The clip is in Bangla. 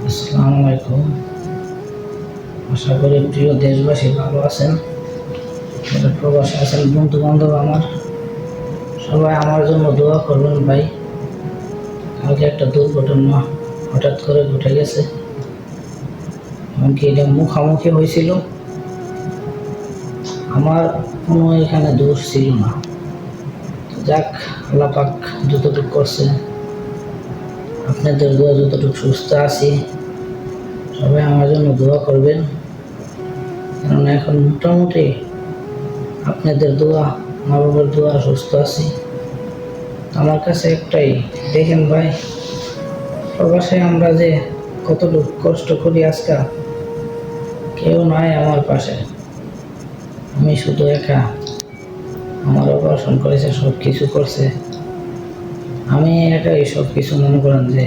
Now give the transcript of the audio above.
আসসালামু আলাইকুম। আশা করি প্রিয় দেশবাসী ভালো আছেন। যারা প্রবাসে আছেন, বন্ধু বান্ধব আমার, সবাই আমার জন্য দোয়া করবেন ভাই। কালকে একটা দুর্ঘটনা হঠাৎ করে ঘটে গেছে, এমনকি এটা মুখামুখি হয়েছিল। আমার কোনো এখানে দোষ ছিল না। যাক, আল্লাহ পাক যতটুকু করছে, আপনাদের দোয়া, যতটুকু সুস্থ আছি, সবাই আমার জন্য দোয়া করবেন। কারণ এখন মোটামুটি আপনাদের দোয়া, মা বাবার দোয়া, সুস্থ আছি। আমার কাছে একটাই, দেখেন ভাই, প্রবাসে আমরা যে কতটুকু কষ্ট করি, আজকাল কেউ নাই আমার পাশে। আমি শুধু একা। আমার অপারেশন করেছে, সব কিছু করছে, আমি একাই সব কিছু, মনে করেন যে